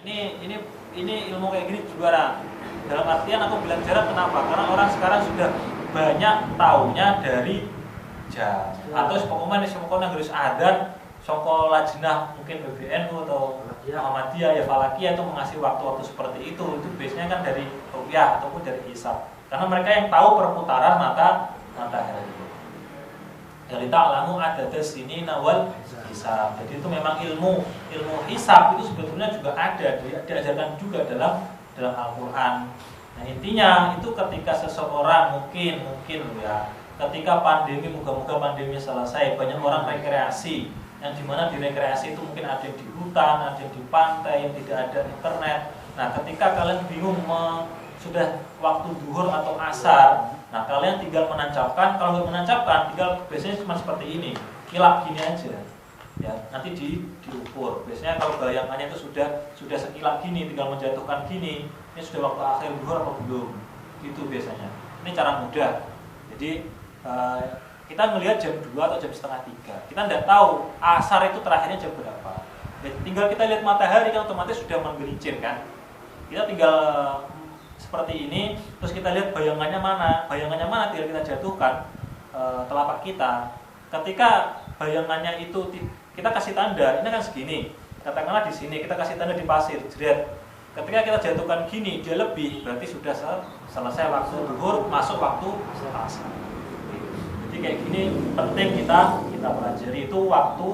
Ini ilmu kayak gini juara. Dalam artian aku bilang jarang kenapa? Karena orang sekarang sudah banyak taunya dari jam atau pengumuman yang harus adan songko lajnah mungkin PBNU atau Muhammadiyah ya Falakiyah itu mengasih waktu-waktu seperti itu biasanya kan dari rupiah ataupun dari hisab karena mereka yang tahu perputaran matahari. Dari ta'lamu adada sini nawal hisab. Jadi itu memang ilmu hisab itu sebetulnya juga ada diajarkan juga dalam Al-Qur'an. Nah, intinya itu ketika seseorang mungkin ya, ketika pandemi moga-moga pandemi selesai, banyak orang rekreasi yang dimana di rekreasi itu mungkin ada yang di hutan, ada yang di pantai, yang tidak ada internet. Nah, ketika kalian bingung sudah waktu zuhur atau asar, nah kalian tinggal menancapkan. Kalau nggak menancapkan, tinggal biasanya cuma seperti ini, kilap gini aja. Ya, nanti diukur. Biasanya kalau bayangannya itu sudah sekilap gini, tinggal menjatuhkan gini, ini sudah waktu akhir zuhur apa belum? Gitu biasanya. Ini cara mudah. Jadi kita melihat jam 2 atau jam setengah 3. Kita tidak tahu asar itu terakhirnya jam berapa. Tinggal kita lihat matahari kan otomatis sudah menggelincir kan. Kita tinggal seperti ini, terus kita lihat bayangannya mana tinggal kita jatuhkan telapak kita. Ketika bayangannya itu kita kasih tanda, ini kan segini. Katakanlah di sini kita kasih tanda di pasir, jret. Ketika kita jatuhkan gini, dia lebih, berarti sudah selesai waktu zuhur, masuk waktu asar. Jadi kayak gini penting kita pelajari itu waktu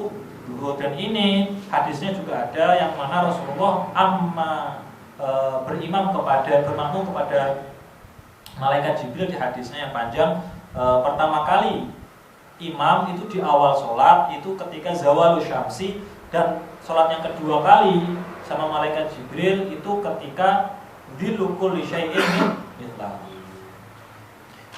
zuhur. Dan ini hadisnya juga ada yang mana Rasulullah bermakmum kepada malaikat Jibril di hadisnya yang panjang. Pertama kali imam itu di awal sholat itu ketika zawalus syamsi, dan sholat yang kedua kali sama malaikat Jibril itu ketika dilukul lisyai'in mithlah.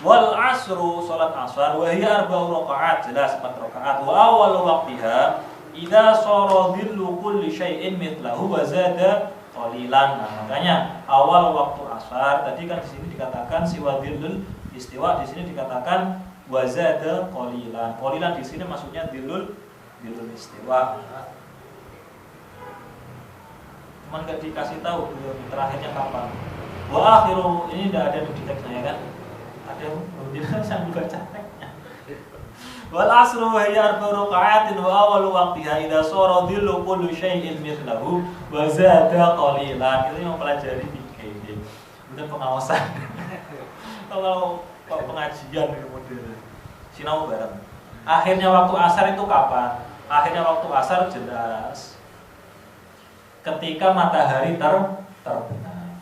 Wal asru sholat asar wa hiya arba'u rakaat, jelas 4 rakaat. Wa awal waqtiha idza sara dilukul lisyai'in mithlahu wa zada qalilan. Nah, makanya awal waktu asar tadi kan di sini dikatakan siwadilul istiwa, di sini dikatakan wazada qalilan. Qalilan di sini maksudnya dilul istiwa. Cuman enggak dikasih tahu terakhirnya kapan. Wa akhiru, ini enggak ada di teksnya kan? Ada yang saya baca teksnya. Wal asru wa hiya arba'u raka'atin wa awwalu waqtiha idza sara dhillu kulli syai'in mithlahu wa zada qalilan. Itu yang pelajari fikih. Bukan pengawasan. Kalau pengajian model sinau bareng. Akhirnya waktu asar itu kapan? Akhirnya waktu asar jelas ketika matahari terbenam.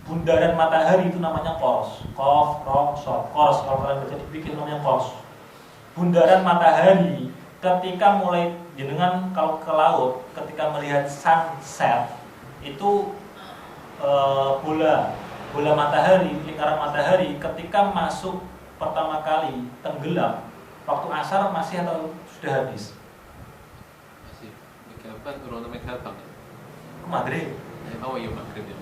Bundaran matahari itu namanya qors. Qaf, ra, shad. Qors kalau kalian baca dipikir namanya qors. Bundaran matahari ketika mulai jenengan kalau ke laut ketika melihat sunset itu bola matahari, lingkaran matahari ketika masuk pertama kali tenggelam waktu asar masih atau sudah habis? Masih. Kapan turun Megabang? Maghrib. Oh iya maghrib ya.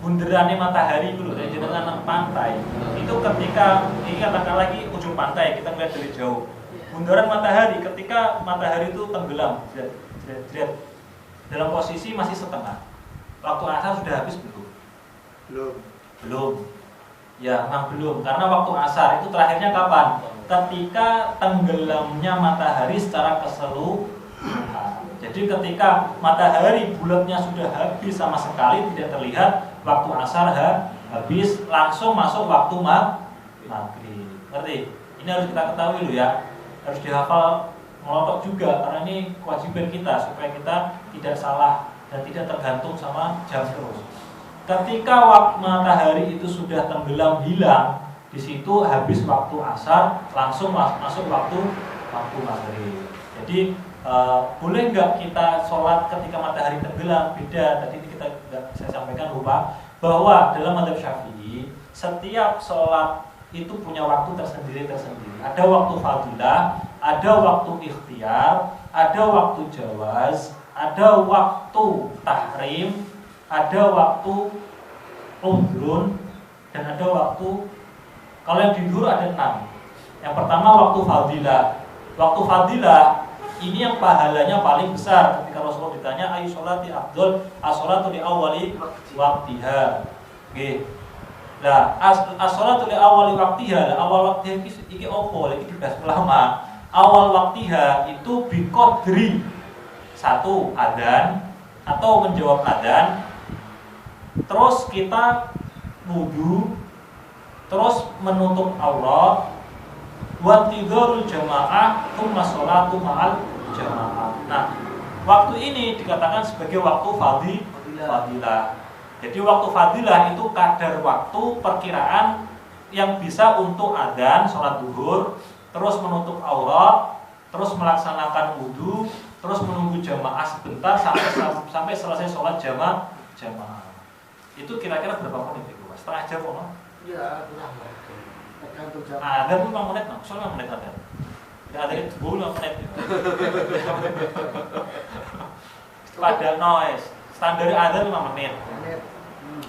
Bundarannya matahari dulu dari jenengan pantai. Itu ketika ini katakan lagi ujung pantai kita melihat dari jauh. Bundaran matahari ketika matahari itu tenggelam, dalam posisi masih setengah. Waktu asar sudah habis belum? Belum. Ya, memang belum. Karena waktu asar itu terakhirnya kapan? Ketika tenggelamnya matahari secara keseluruhan. Jadi ketika matahari bulatnya sudah habis sama sekali tidak terlihat, waktu asar habis, langsung masuk waktu maghrib. Ngerti? Ini harus kita ketahui loh ya. Harus dihafal melotok juga karena ini kewajiban kita supaya kita tidak salah dan tidak tergantung sama jam terus. Ketika matahari itu sudah tenggelam hilang, di situ habis waktu asar, langsung masuk waktu maghrib. Jadi boleh nggak kita sholat ketika matahari tenggelam? Beda. Tadi ini saya sampaikan lupa bahwa dalam mazhab Syafi'i setiap sholat itu punya waktu tersendiri. Ada waktu fadilah, ada waktu ikhtiar, ada waktu jawaz, ada waktu tahrim, ada waktu udhrun, dan ada waktu, kalau yang di dhuhr ada 6. Yang pertama waktu fadilah. Waktu fadilah ini yang pahalanya paling besar. Ketika Rasulullah ditanya ayu sholati afdol, as-sholatu li awwali waqtiha. Nggih. Lah as-sholatu li awwali waqtiha, awal waqtiha iki opo? Iki dibahas ulama. Awal waqtiha itu biqadri satu adzan atau menjawab adzan. Terus kita wudu, terus menutup aurat, wa tidharul jamaah, tsumma sholatu ma'al jamaah. Nah, waktu ini dikatakan sebagai waktu fadilah. Jadi waktu fadilah itu kadar waktu perkiraan yang bisa untuk adzan sholat zuhur, terus menutup aurat, terus melaksanakan wudu, terus menunggu jamaah sebentar sampai selesai sholat jamaah. Itu kira-kira berapa menit itu, Mas? Setengah jam kok? Iya, kurang. Tergantung jam. Adzan 5 menit, no? Soalnya 5 menit adzan. Ya adzan itu 5 menit. Pada noise, standar adzan 5 menit.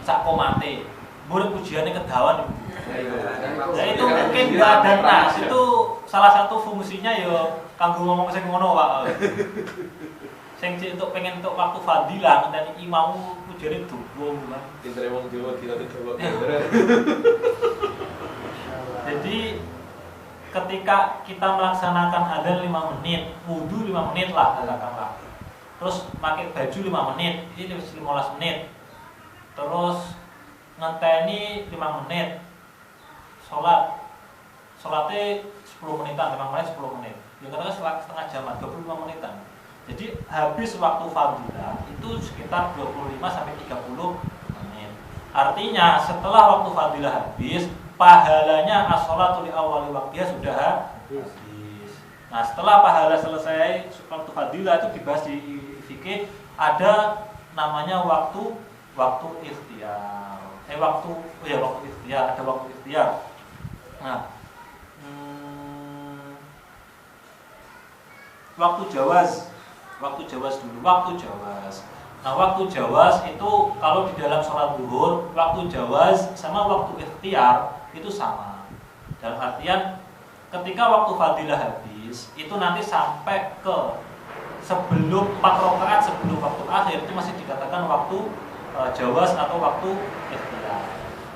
Sak komate. Murid pujiannya kedawan. Nah itu mungkin badan nas itu salah satu fungsinya ya kanggo ngomong sing ngono Pak. Sing untuk pengen untuk waktu fadilah dan imammu pujiane duwo kan. Pintere wong Jawa kita Jawa. Jadi ketika kita melaksanakan adzan 5 menit, wudu 5 menit lah katakanlah. Terus pakai baju 5 menit, ini 15 menit. Terus ngenteni 5 menit. Sholatnya 10 menitan, 5 menit 10 menit. Ya katakan setengah jam, 25 menitan. Jadi habis waktu fadilah itu sekitar 25 sampai 30 menit. Artinya setelah waktu fadilah habis, pahalanya as-sholatu li awwali waqtiha sudah habis. Nah, setelah pahala selesai waktu fadilah itu dibahas di fikih, ada namanya waktu ikhtiar. Waktu ikhtiar, ada waktu ikhtiar. Nah, waktu jawaz dulu, waktu jawaz. Nah, waktu jawaz itu kalau di dalam sholat zuhur, waktu jawaz sama waktu ikhtiar itu sama. Dalam artian ketika waktu fadilah habis, itu nanti sampai ke sebelum 4 rakaat sebelum waktu akhir itu masih dikatakan waktu jawaz atau waktu ikhtiar.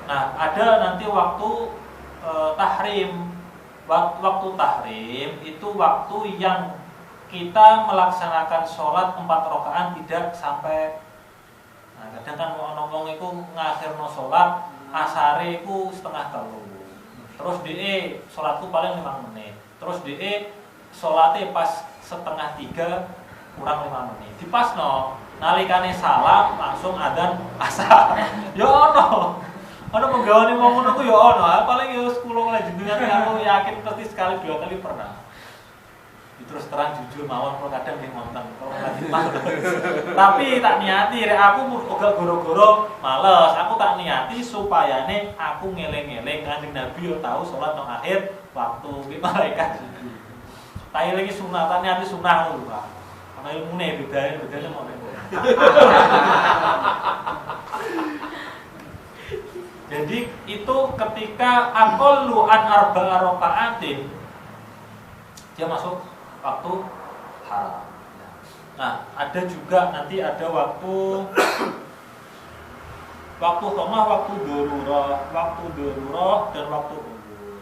Nah, ada nanti waktu tahrim. Waktu tahrim itu waktu yang kita melaksanakan sholat 4 rakaat tidak sampai. Nah, kadang kan ngomong itu ngakhirno sholat asare itu setengah telu. Terus sholatku paling 5 menit. Terus sholatnya pas setengah 3 kurang 5 menit. Dipasno nalikane salam langsung adzan asar. Ya ono menggawane wong ngono ku ya ono. Paling ya 10 jenengan aku yakin pasti sekali 2 kali pernah. Terus terang jujur mawon kalau kadang nggih wonten kalau lagi males. Tapi tak niati rek aku uga goro-goro males. Aku tak niati supayane aku ngeleng-eleng Kanjeng Nabi yo tahu salat nang akhir waktu ki malaikat sujud. Tak lagi sunah, tak niati sunah lho, Pak. Ana ilmune bedane mau. Jadi itu ketika aqallu an arba'a raka'atin dia masuk waktu haram. Nah, ada juga nanti ada waktu tengah, waktu darurah dan waktu udzur.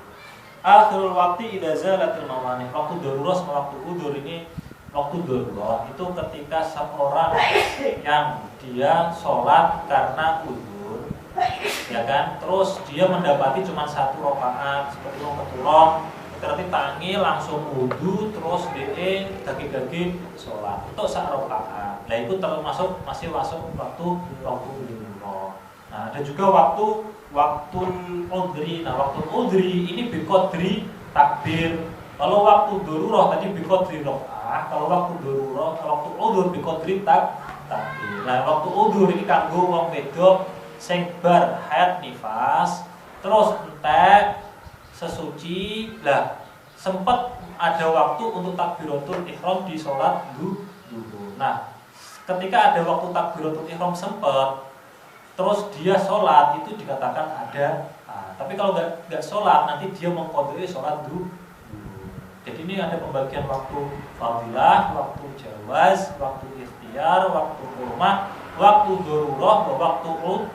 Akhirul waqti idza zalatil mawani. Waktu darurah sama waktu udzur ini waktu darurah itu ketika seorang yang dia sholat karena udzur, ya kan? Terus dia mendapati cuma 1 rakaat seperti wong keturun. Berarti tangi langsung wudu terus dagi sholat itu sak rakaat. Nah itu termasuk masih masuk waktu dulu. Nah ada juga waktu udhri. Nah waktu udhri ini biqadri takbir. Kalau waktu darurah tadi biqadri rakaat. Kalau waktu udhur biqadri takbir. Nah waktu udhur ini kanggo wong wedok sing bar haid nifas terus entek sesuci lah sempat ada waktu untuk takbiratul ihram di sholat dulu. Nah, ketika ada waktu takbiratul ihram sempat, terus dia sholat itu dikatakan ada. Nah, tapi kalau nggak sholat nanti dia mengqadhi sholat dulu. Jadi ini ada pembagian waktu fadilah, waktu jawaz, waktu ikhtiar, waktu hurmah, waktu darurah, waktu udhur.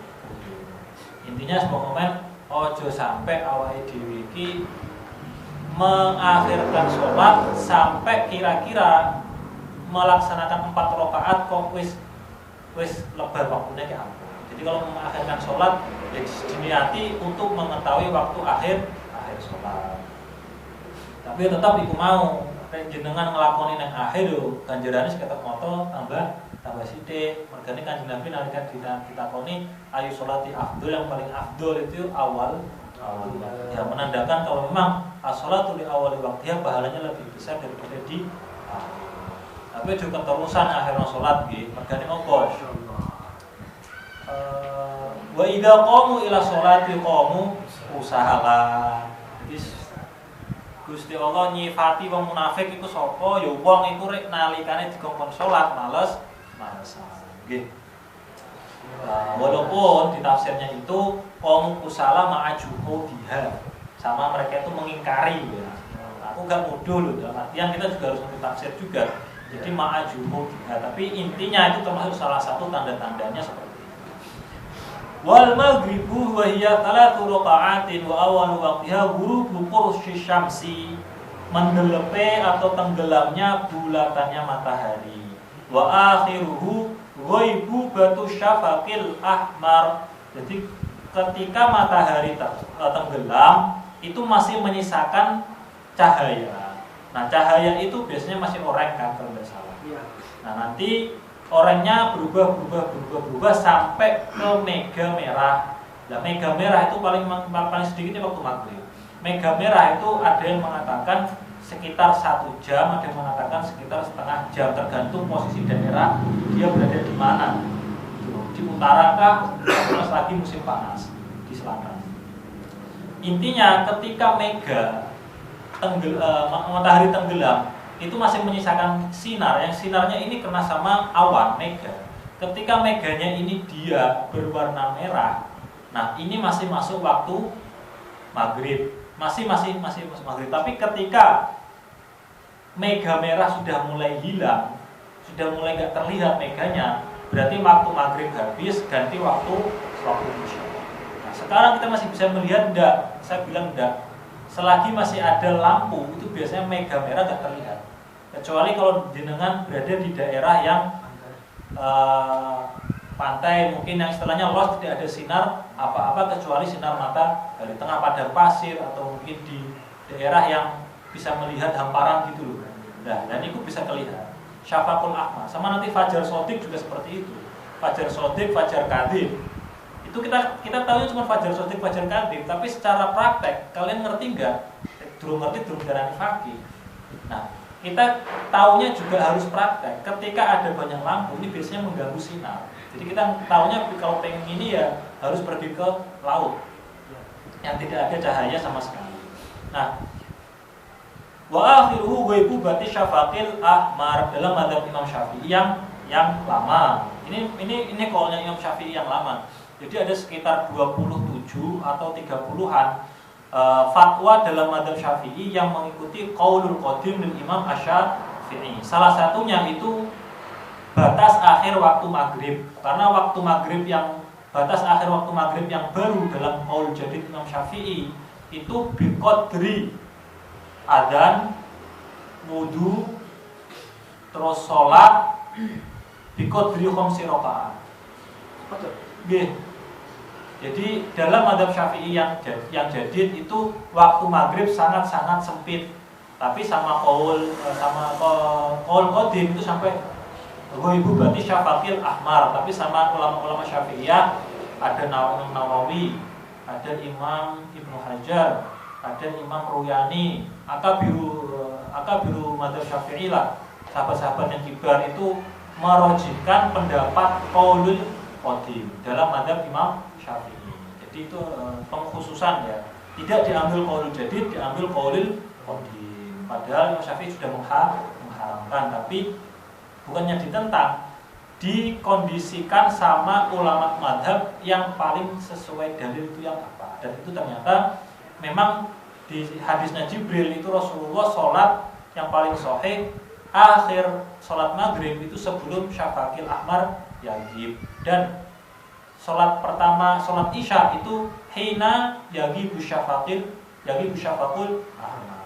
Intinya sebuah komen ojo sampai awake dhewe iki mengakhirkan sholat sampai kira-kira melaksanakan 4 rakaat kok wis lebar waktunya kayak apa. Jadi kalau mengakhirkan sholat ya diniati untuk mengetahui waktu akhir sholat. Tapi tetap iku mau jenengan nglakoni nang akhir yo ganjarane seketok moto tambah sithik. Mergane Kanjeng Nabi nalika ditakoni ayu sholati afdol, yang paling afdol itu awal. Ya menandakan kalau memang as-sholatu li awali waktiha pahalanya lebih besar daripada di akhir. Tapi juga keterusan akhirnya sholat nggih. Mergane monggo wa idza qamu ila sholati qamu usahalah. Jadi Gusti Allah nyifati wong munafik iku sapa? Ya wong iku rek nalikane dikongkon salat malesan. Nggih. Walaupun di tafsirnya itu qamu kusala ma'ajuhu diha. Sama mereka itu mengingkari ya. Aku gak mudah loh, dalam artian kita juga harus ngerti tafsir juga. Jadi ma'ajuhu diha, tapi intinya itu termasuk salah satu tanda-tandanya seperti itu. Wal maghribu wa hiya 3 raka'atin wa awwalu waqtiha ghurubu qursi syamsi, mendelepe atau tenggelamnya bulatannya matahari. Wa akhiruhu ghaibu batu syafaqil ahmar. Jadi ketika matahari tenggelam itu masih menyisakan cahaya. Nah, cahaya itu biasanya masih oranye kan kalau tidak salah. Nah, nanti oranye berubah sampai ke mega merah. Nah, mega merah itu paling sedikitnya waktu maghrib. Mega merah itu ada yang mengatakan sekitar 1 jam, ada yang mengatakan sekitar setengah jam, tergantung posisi daerah dia berada di mana. Di utara kah, plus lagi musim panas di selatan. Intinya ketika matahari tenggelam itu masih menyisakan sinar, yang sinarnya ini kena sama awan mega. Ketika meganya ini dia berwarna merah, nah ini masih masuk waktu maghrib, masih masuk maghrib. Tapi ketika mega merah sudah mulai hilang, sudah mulai nggak terlihat meganya, berarti waktu maghrib habis, ganti waktu isya. Nah, sekarang kita masih bisa melihat enggak? Saya bilang enggak. Selagi masih ada lampu, itu biasanya mega merah nggak terlihat. Kecuali kalau jenengan berada di daerah yang pantai, mungkin yang istilahnya los, tidak ada sinar apa-apa kecuali sinar mata dari tengah padang pasir, atau mungkin di daerah yang bisa melihat hamparan gitu loh. Nah, dan itu bisa kelihatan. Syafaqul ahmar, sama nanti fajar shodiq juga seperti itu. Fajar shodiq, fajar kadhib. Itu kita tahu cuma fajar shodiq, fajar kadhib, tapi secara praktek kalian ngerti enggak? Durung ngerti, durung darani fakih. Nah, kita taunya juga harus praktek. Ketika ada banyak lampu, ini biasanya mengganggu sinar. Jadi kita taunya kalau pengen ini ya harus pergi ke laut yang tidak ada cahaya sama sekali. Nah, wa akhiruhu ghaibu bati syafaqil ahmar, dalam mazhab Imam Syafi'i yang lama. Ini kaulnya Imam Syafi'i yang lama. Jadi ada sekitar 27 atau 30-an fatwa dalam mazhab Syafi'i yang mengikuti qaulul qadim dari Imam Asy-Syafi'i. Salah satunya itu batas akhir waktu maghrib. Karena waktu maghrib batas akhir waktu maghrib yang baru dalam qaul jadid Imam Syafi'i itu biqadri adzan, wudu, terus sholat, biqadri khamsi rakaat. Nggih. Jadi dalam mazhab Syafi'i yang jadid itu waktu maghrib sangat-sangat sempit. Tapi sama qaul qadim itu sampai ghaibu berarti syafaqil ahmar. Tapi sama ulama-ulama Syafi'iyah ada Imam Nawawi, ada Imam Ibnu Hajar, ada Imam Ruyani, akabiru mazhab Syafi'i lah. Sahabat-sahabat yang kibar itu merojihkan pendapat qaulul qadim dalam mazhab Imam Syafi'i. Jadi itu pengkhususan ya. Tidak diambil qaulul jadid, diambil qaulul qadim. Padahal Imam Syafi'i sudah mengharamkan, tapi bukannya ditentang, dikondisikan sama ulama madhab yang paling sesuai dalil itu yang apa. Dan itu ternyata memang di hadisnya Jibril itu Rasulullah sholat yang paling sahih akhir sholat maghrib itu sebelum syafaqil ahmar yagib, dan sholat pertama sholat isya itu hina yagibu syafaqul ahmar.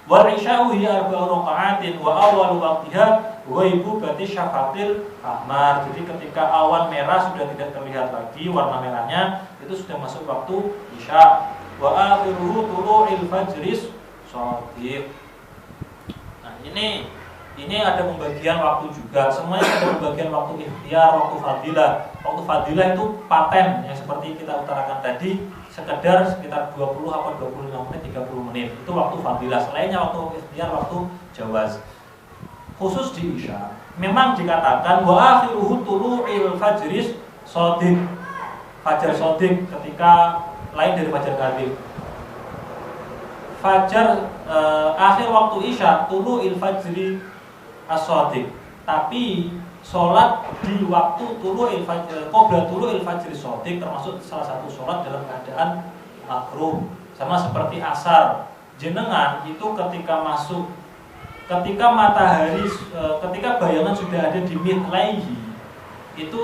Wal isya'u hiya arba'u raka'atin wa awwalu waqtiha ghaibu bati syafaqil ahmar. Jadi ketika awan merah sudah tidak terlihat lagi warna merahnya, itu sudah masuk waktu isya. Wa akhiruhu tulu'il fajris shadiq. Nah, ini ada pembagian waktu juga. Semuanya ada pembagian waktu ikhtiar, waktu fadilah. Waktu fadilah itu paten yang seperti kita utarakan tadi, sekedar sekitar 20 atau 25 menit, 30 menit. Itu waktu fadilah. Selainnya waktu ikhtiar, waktu jawaz. Khusus di isya, memang dikatakan wa akhiruhu tulu'il fajris shadiq. Fajar shadiq ketika lain dari fajar kadhib. Fajar akhir waktu isya tulu'il fajri as-shadiq. Tapi sholat di waktu tulu'il fajr, qabla tulu'il fajri shadiq termasuk salah satu sholat dalam keadaan makruh. Sama seperti asar. Jenengan itu ketika matahari, ketika bayangan sudah ada di midlaihi, itu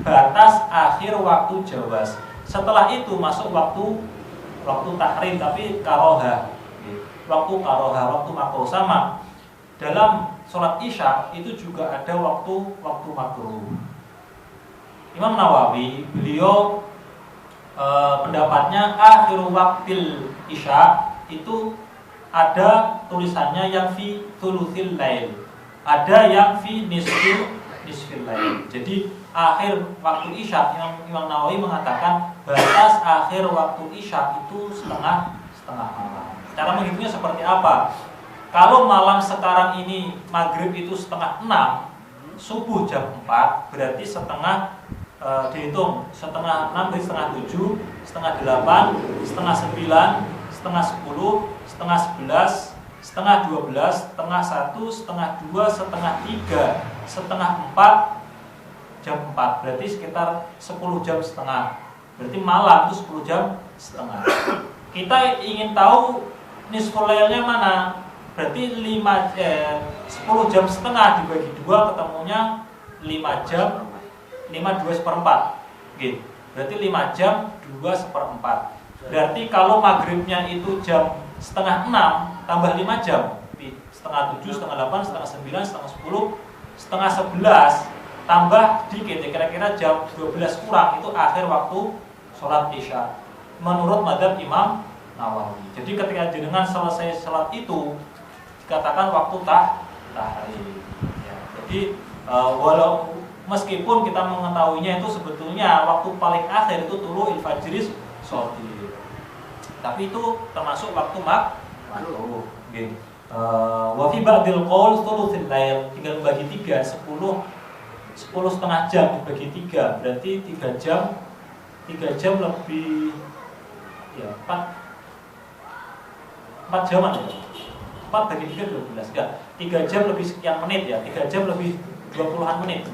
batas akhir waktu jawaz. Setelah itu masuk waktu tahrim, tapi karoha, waktu makruh. Sama dalam sholat isya itu juga ada waktu makruh. Imam Nawawi beliau pendapatnya akhiru waktil isya itu ada tulisannya yang fi thuluthil lail, ada yang fi nisfil lail. Jadi akhir waktu isya, Imam Nawawi mengatakan batas akhir waktu isya itu setengah malam. Cara menghitungnya seperti apa? Kalau malam sekarang ini maghrib itu 5:30, subuh jam 4, berarti setengah dihitung 5:30 berarti 6:30, 7:30, 8:30, 9:30, 10:30, 10:30, 11:30, 11:30, 12:30, 1:30, 1:30, 2:30, 1:30, 4 jam 4, berarti sekitar 10 jam setengah. Berarti malam itu 10 jam setengah. Kita ingin tahu nisful lailnya mana? Berarti 10 jam setengah dibagi 2 ketemunya 5 jam 5/2/4. Gitu. Berarti 5 jam 2/4. Berarti kalau maghribnya itu jam 5:30 tambah 5 jam, 6:30, 7:30, 8:30, 9:30, 10, 10:30, 11 tambah dikit, kira-kira jam 12 kurang, itu akhir waktu sholat isya menurut mazhab Imam Nawawi. Jadi ketika jenengan selesai sholat itu dikatakan waktu tahrim. Ya, jadi walau meskipun kita mengetahuinya itu sebetulnya waktu paling akhir itu tulu'il fajris shadiq, tapi itu termasuk waktu makruh. Wa fi ba'dil qaul thuluthil lail, tinggal bagi 3, 10 setengah jam dibagi 3, berarti 3 jam lebih ya 4 jaman ya. 4 bagi 3 12. Enggak, 3 jam lebih sekian menit ya. 3 jam lebih 20-an menit.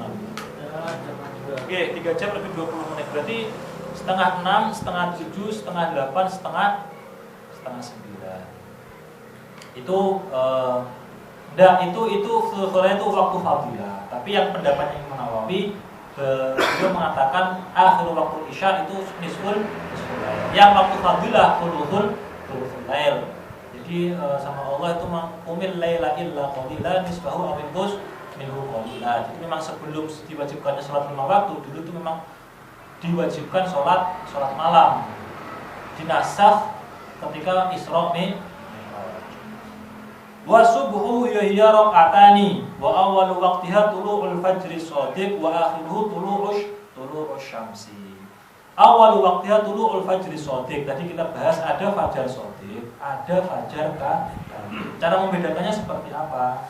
Oke, 3 jam lebih 20 menit. Berarti 5:30, 6:30, 7:30, 8:30, 8:30, 9. Itu itu sebenarnya itu waktu fadilah. Tapi yang pendapatnya Imam Nawawi, beliau mengatakan akhir waktu isya itu nisful lail. Yang waktu fadilah thuluthul lail. Jadi sama Allah itu qumil laila illa qalila nisfahu aw inqus minhu qalila. Jadi memang sebelum diwajibkannya sholat 5 waktu, dulu itu memang diwajibkan sholat malam. Dinasakh ketika Isra Mi'raj. Wa subhu hiya rak'atani wa awwalu waqtiha tulu'ul fajri shadiq wa akhiruhu tulu'ush syamsi. Awwalu waqtiha tulu'ul fajri shadiq. Tadi kita bahas ada fajar shadiq, ada fajar kadhib. Cara membedakannya seperti apa?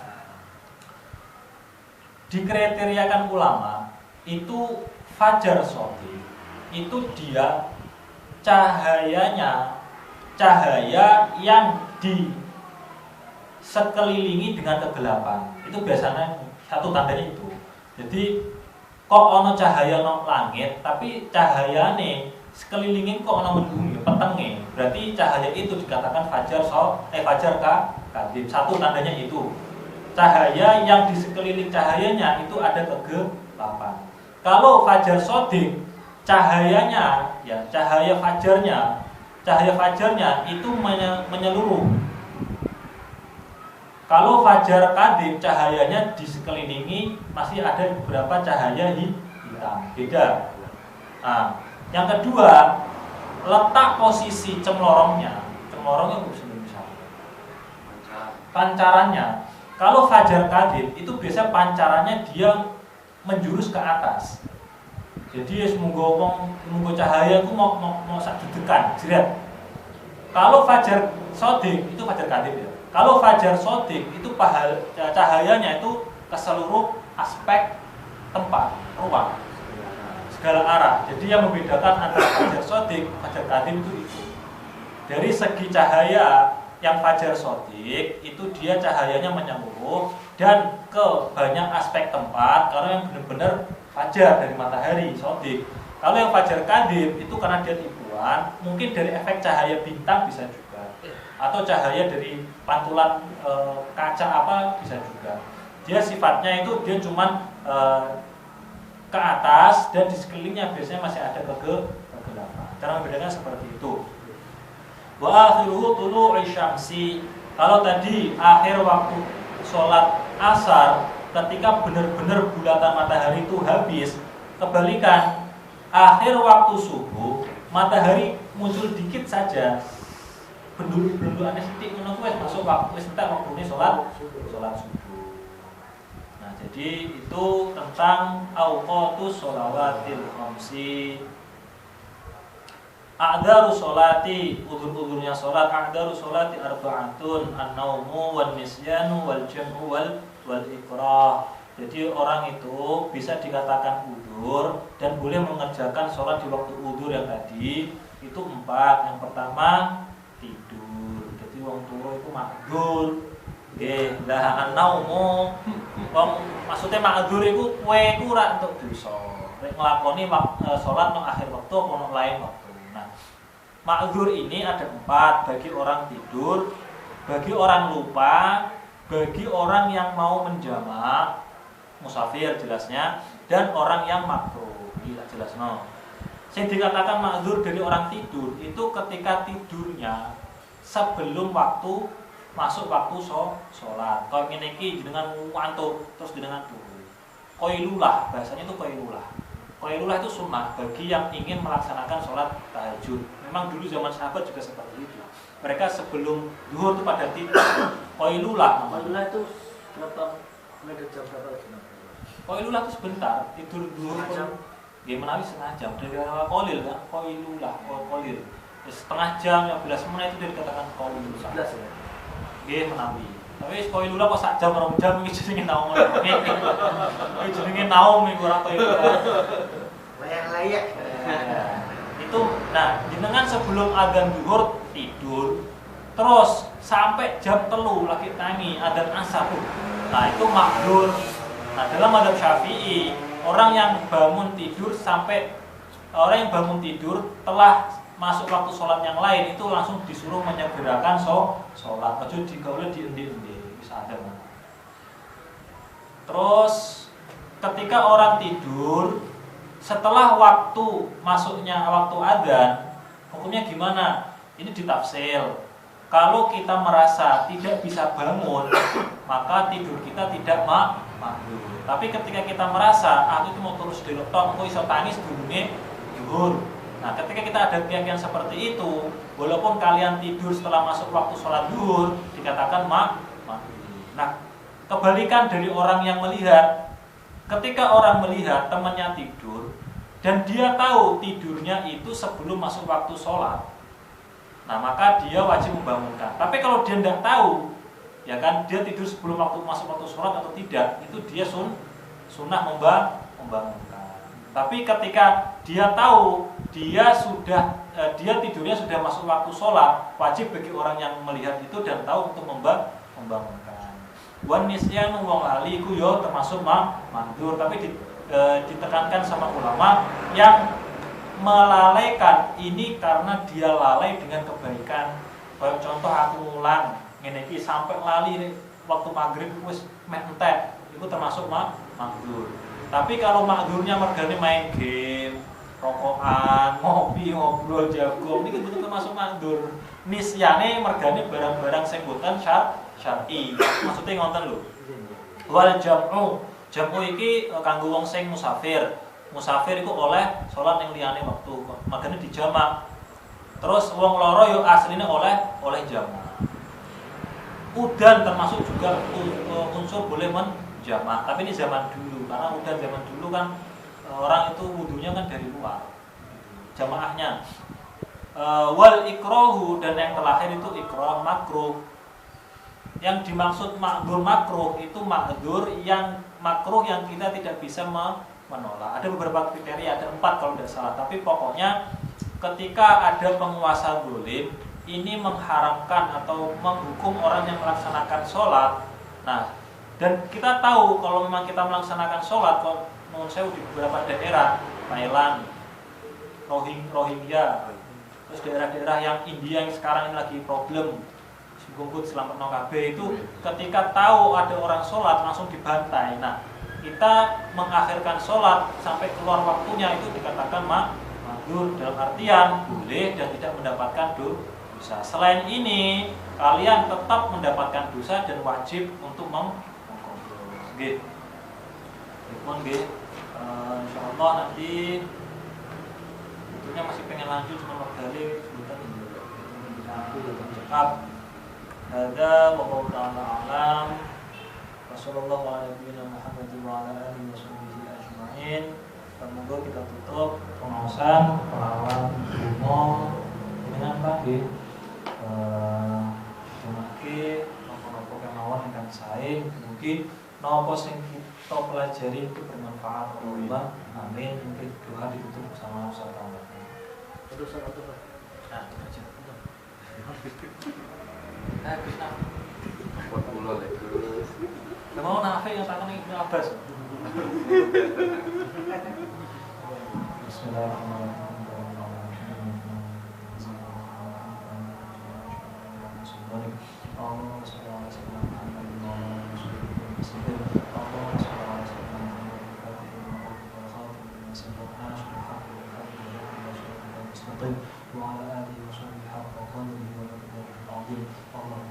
Dikriteriakan ulama itu fajar shadiq itu dia cahaya yang di sekelilingi dengan kegelapan. Itu biasanya satu tandanya itu. Jadi kok ono cahaya no langit, tapi cahayane sekelilingi kok ono mendung ya. petenge, berarti cahaya itu dikatakan fajar kadhib. Satu tandanya itu. Cahaya yang di sekeliling cahayanya itu ada kegelapan. Kalau fajar shodiq, cahayanya ya cahaya fajarnya itu menyeluruh. Kalau fajar kadhib, cahayanya di sekelilingi masih ada beberapa cahaya hitam. Beda. Nah, yang kedua, letak posisi cemlorongnya pancarannya. Kalau fajar kadhib itu biasa pancarannya dia menjurus ke atas. Jadi munggo cahaya itu mau sak dedekan, jerat. Kalau fajar shodiq itu fajar kadhib ya. Kalau fajar shodiq itu cahayanya itu ke seluruh aspek tempat, ruang, segala arah. Jadi yang membedakan antara fajar shodiq, fajar kadhib itu. Dari segi cahaya yang fajar shodiq itu dia cahayanya menyeluruh dan ke banyak aspek tempat karena yang benar-benar fajar dari matahari shodiq. Kalau yang fajar kadhib itu karena dia tipuan, mungkin dari efek cahaya bintang bisa juga, atau cahaya dari pantulan kaca apa bisa juga. Dia sifatnya itu dia cuman ke atas dan di sekelilingnya biasanya masih ada kegelapan. Cara membedakan seperti itu. Wa akhiruhu tulu'i syamsi. Kalau tadi akhir waktu sholat asar ketika benar-benar bulatan matahari itu habis, kebalikan akhir waktu subuh matahari muncul dikit saja, bendu-benduannya sithik ngono kuwi masuk waktu wis entek waktune sholat subuh. Nah, jadi itu tentang awqatus sholawatil khamsi. A'daru sholati, udzur-udzurnya sholat. A'daru sholati arba'atun, an-naumu wal nisyanu wal jam'u wal ikrah. Jadi orang itu bisa dikatakan udzur dan boleh mengerjakan sholat di waktu udzur yang tadi itu 4. Yang pertama tidur. Jadi wong tua itu ma'dzur. Nggih, lah an-naumu wong maksudnya ma'dzur iku kowe iku ora entuk dosa. Nek nglakoni sholat nang akhir waktu apa nang lain waktu. Nah, ma'dzur ini ada 4, bagi orang tidur, bagi orang lupa, bagi orang yang mau menjamak, musafir jelasnya, dan orang yang makruh. Ini tak jelas no. Yang dikatakan ma'dzur dari orang tidur itu ketika tidurnya sebelum waktu masuk waktu sholat. Kalau ngene iki jenengan ngantuk terus jenengan turu. Qailulah, bahasanya itu qailulah. Qailulah itu sunnah bagi yang ingin melaksanakan sholat tahajud. Memang dulu zaman sahabat juga seperti itu. Mereka sebelum zuhur itu pada tidur. Qailulah. Qailulah itu berapa menit jam berapa lagi? Qailulah itu sebentar, tidur zuhur jam. Gimana setengah jam dari awal qailul kan? Qailulah, qailul. Setengah jam, 15 menit itu dikatakan qailul. 11 ya. Nggih menawi. Tapi qailulah kok sak jam 2 jam iki jenenge naum. Iki jenenge naum iku ora qailulah. Layak. Itu nah, jenengan sebelum adzan zuhur tidur terus sampai jam 3 lagi tangi adzan asar. Nah, itu makruh. Nah, dalam mazhab Syafi'i, orang yang bangun tidur telah masuk waktu sholat yang lain itu langsung disuruh menyegerakan sholat. Kecuali digawe di endi-endi bisa ada. Terus ketika orang tidur setelah waktu masuknya waktu adzan, hukumnya gimana? Ini ditafsir. Kalau kita merasa tidak bisa bangun, maka tidur kita tidak makruh. Tapi ketika kita merasa itu mau terus diletok, kok iso tangis durunge zuhur. Nah, ketika kita ada keyakinan seperti itu, walaupun kalian tidur setelah masuk waktu sholat zuhur, dikatakan makruh. Nah, kebalikan dari orang yang melihat, ketika orang melihat temannya tidur dan dia tahu tidurnya itu sebelum masuk waktu sholat, nah maka dia wajib membangunkan. Tapi kalau dia tidak tahu, ya kan, dia tidur sebelum masuk waktu sholat atau tidak, itu dia sunnah membangunkan. Tapi ketika dia tahu dia tidurnya sudah masuk waktu sholat, wajib bagi orang yang melihat itu dan tahu untuk membangunkan. Wan nisyanu wong lali iku yo termasuk ma'dzur, tapi ditekankan sama ulama yang melalaikan ini karena dia lalai dengan kebaikan. Kayak contoh aku ngulang ngene iki sampai lali waktu maghrib wis mek entek, itu termasuk makdur. Tapi kalau makdurnya mergane main game, rokokan, ngopi, ngobrol, jagung, ini betul termasuk makdur. Nisyane mergane barang-barang sing boten syar'i. Maksudnya ngonten lho. Wal jam'u iki kanggo wong sing musafir. Musafir iku oleh salat ning liyane waktu. Makane dijamak. Terus wong loro yo asline oleh jamak. Udan termasuk juga unsur boleh menjamak. Tapi ini zaman dulu karena udan zaman dulu kan orang itu wudunya kan dari luar. Jamaahnya wal ikrahu, dan yang terakhir itu ikrah makruh. Yang dimaksud makdur makruh itu makdur yang makruh yang kita tidak bisa menolak. Ada beberapa kriteria, ada 4 kalau tidak salah. Tapi pokoknya ketika ada penguasa zalim ini mengharamkan atau menghukum orang yang melaksanakan sholat. Nah, dan kita tahu kalau memang kita melaksanakan sholat, kalau menurut saya di beberapa daerah Thailand, Rohingya, terus daerah-daerah yang India yang sekarang ini lagi problem, Singkungkut, Selamat Nokabe itu ketika tahu ada orang sholat langsung dibantai. Nah, kita mengakhirkan sholat sampai keluar waktunya itu dikatakan makdur, dalam artian boleh dan tidak mendapatkan dosa. Selain ini, kalian tetap mendapatkan dosa dan wajib untuk mengkontrol. Nggih. Insyaallah nanti tentunya masih pengen lanjut cuma waktu sebutan ini. Aku udah cekap. Ada wallahu ta'ala alam. Wassallallahu ala nabiyyina Muhammadin wa ala alihi washabihi ajmain. Semoga kita tutup pengawasan pengalaman umum dengan baik. Dumake nopo-nopo kemawon ingkang sae mungkin nopo sing kita pelajari itu bermanfaat Allah. Amin. Mungkin doa ditutup sama Ustaz Rahmat. Terus satu Pak. Nah, itu aja. Bisa. Buat pulau deh. Mau nafe yang takon Ibnu Abbas. Bismillahirrahmanirrahim. وعلى آله وصحبه حق قدره ومقداره العظيم. اللهم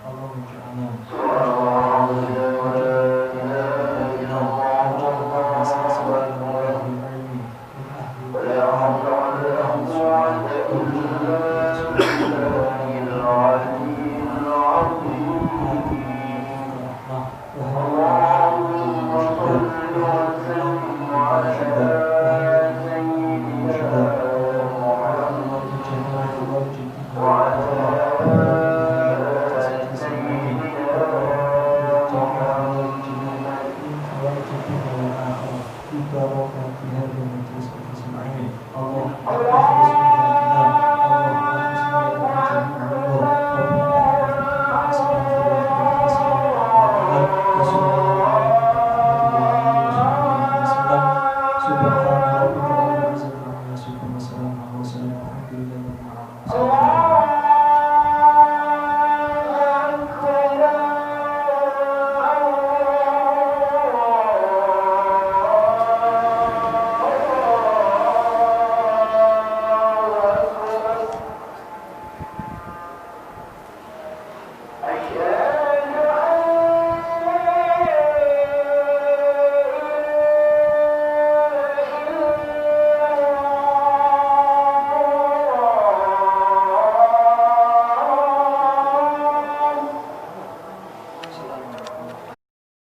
اللهم اجعلنا